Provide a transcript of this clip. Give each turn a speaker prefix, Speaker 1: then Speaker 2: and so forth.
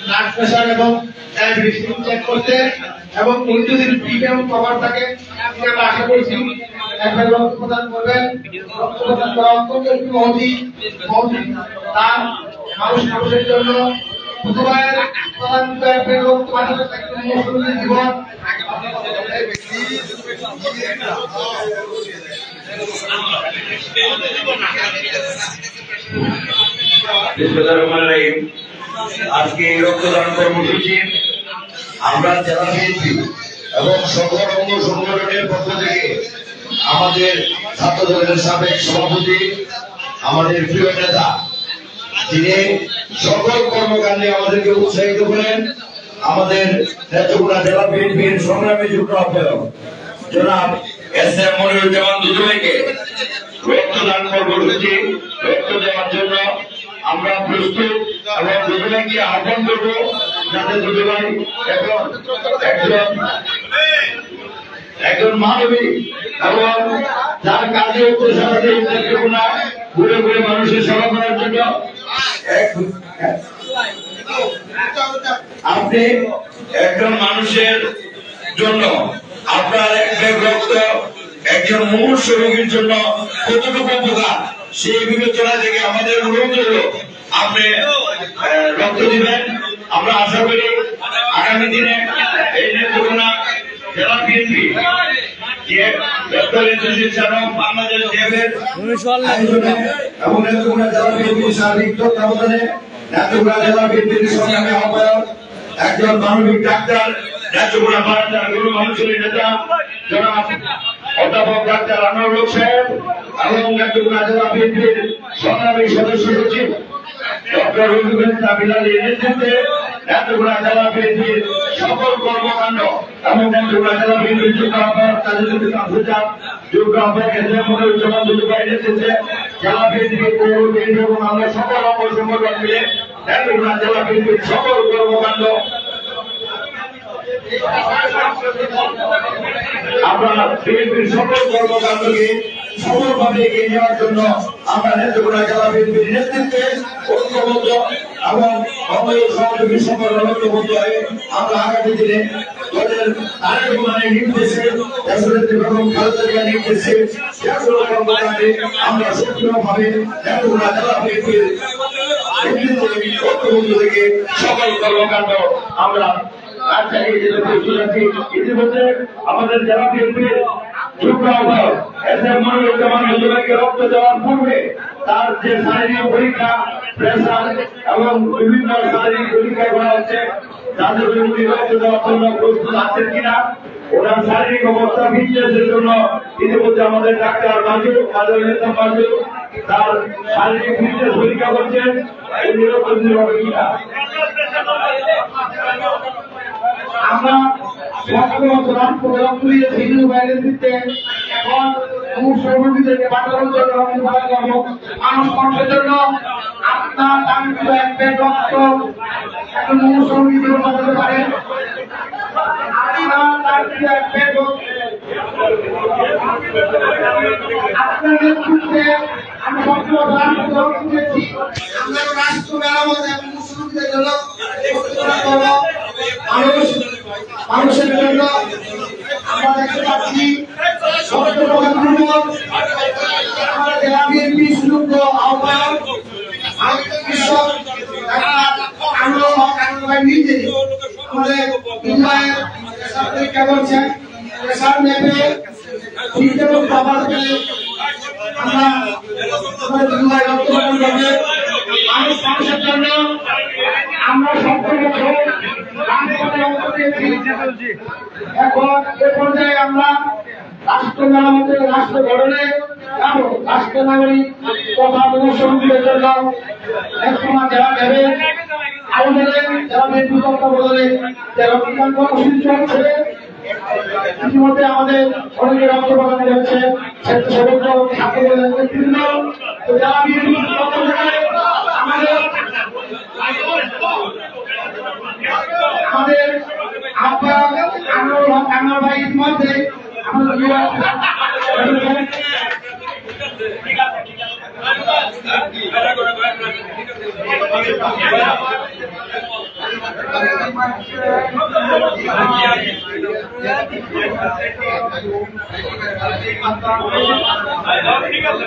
Speaker 1: Blood pressure এবং diabetes check করতে এবং যদি প্রিমিয়াম কভার থাকে আমরা আশা করছি রক্ত প্রদান করবেন। রক্ত প্রদান করা অত্যন্ত একটি মহতি দান মানুষের জন্য। প্রথমবার প্রদান রক্ত পাঠানোর জীবন
Speaker 2: আজকে এই রক্তদান কর্মসূচি আমরা জেলা বিএনপি এবং সকল অঙ্গ সংগঠনের পক্ষ থেকে আমাদের ছাত্র দলের সাবেক সভাপতি, আমাদের প্রিয় নেতা, যিনি সকল কর্মকাণ্ডে আমাদেরকে উৎসাহিত করেন, আমাদের নেত্রকোনা জেলা বিএনপির সংগ্রামী যুগ্ম আহ্বায়ক জনাব এস.এম. মনিরুজ্জামান দুদু ভাইকে রক্তদান কর্মসূচি রক্ত দেওয়ার জন্য আমরা প্রস্তুত এবং দুদু ভাইকে আহ্বান করবো যাতে দুদু ভাই একজন মানবিক এবং যার কাজে নেত্রকোনা ঘুরে ঘুরে মানুষের সেবা করার জন্য আপনি একজন মানুষের জন্য আপনার এক ব্যাগ রক্ত একজন মুমূর্ষ রোগীর জন্য কতটুকু উপকার সেই বিবেচনা থেকে আমাদের অনুরোধ হল আপনি রক্ত দিবেন। আমরা আশা করি আগামী দিনে এই নেত্রকোনা জেলা বিএনপি যে বাংলাদেশ এবং নেত্রকোনা জেলা বিএনপির সার্বিক তত্ত্বাবধানে নেত্রকোনা জেলা বিএনপির সংগ্রামী আহ্বায়ক একজন মানবিক ডাক্তার, নেত্রকোনা বারান্দার গরু মানুষের নেতা জনাব অধ্যাপক ডাক্তার আনোয়ার হক সাহেব এবং নেত্রকোনা জেলা বিএনপির সংগ্রামী সদস্য সচিব ডক্টর রবিউল বিলালীর নেতৃত্বে নেত্রকোনা জেলা বিএনপির সকল কর্মকাণ্ড এবং নেত্রকোনা জেলা বিএনপির যুগ্ম আহ্বায়ক তাজুদ্দিন আফরোজা, যুগ্ম আহ্বায়ক এস.এম. মনিরুজ্জামান দুদু ভাইয়ের নেতৃত্বে জেলা বিএনপির পৌর বিএনপি এবং আমরা সকল অঙ্গ সংগঠন মিলে নেত্রকোনা জেলা বিএনপির সকল কর্মকাণ্ড আমরা বিএনপির সকল কর্মকাণ্ডকে সফলভাবে এগিয়ে নেওয়ার জন্য আমরা নেত্রকোনা জেলা বিএনপির নেতৃত্বে ঐক্যবদ্ধ এবং সহযোগী সংগঠন ঐক্যবদ্ধ হয়ে আমরা আগামী দিনে দলের তারেক রহমানের নির্দেশে দেশনেত্রী বেগম খালেদা জিয়ার নির্দেশে সেগুলো কর্মকাণ্ডে আমরা সক্রিয়ভাবে নেত্রকোনা জেলা বিএনপির ঐক্যবদ্ধ থেকে সকল কর্মকাণ্ড আমরা ইতিমধ্যে আমাদের জেলা বিএনপির যুগ্ম আহ্বায়ক এস.এম. মনিরুজ্জামান দুদু ভাইকে রক্ত দেওয়ার পূর্বে তার যে শারীরিক পরীক্ষা, প্রেসার এবং বিভিন্ন শারীরিক পরীক্ষা করা হচ্ছে তাদের উনি রক্ত দেওয়ার জন্য প্রস্তুত আছেন কিনা, ওনার শারীরিক অবস্থা ফিটনেসের জন্য ইতিমধ্যে আমাদের ডাক্তার মাজু তার শারীরিক ফিটনেস পরীক্ষা করছেন, উনি রক্ত দিতে হবে কিনা। আমরা এখন মুসলমানদেরকে বাঁচানোর জন্য মানুষের জন্য আপনার রক্ত এখন মুসলমানদের বাঁচাতে পারেন। আপনার নেতৃত্বে আমি দিয়েছি আমরা রাষ্ট্র মেরামত এবং মুসলমানদের জন্য মানুষের জন্য আমরা দেখতে পাচ্ছি আমরা জেলা বিএনপি সুযোগ্য আহ্বায়ক নিজে আমাদের পরীক্ষা করছেন, প্রেসার মেপে আমরা মানুষের জন্য আমরা এখন এ পর্যায়ে আমরা রাষ্ট্র মেরামতের রাষ্ট্র গঠনে এবং রাষ্ট্র নাগরিক তথা জনসংযোগের জন্য নেত্রকোনা জেলা নেবে আয়োজনে জেলা বিএনপি তত্ত্বাবধানে যে রক্তদান কর্মসূচি চলছে। ইতিমধ্যে আমাদের অনেকে রক্ত প্রদান করেছে স্বেচ্ছাসেবক ছাত্রদের নেতৃবৃন্দ। জেলা বিএনপির পক্ষ থেকে আমাদের আহ্বায়ক আনোয়ার ভাই ইতিমধ্যে আমাদের
Speaker 1: ঠিক আছে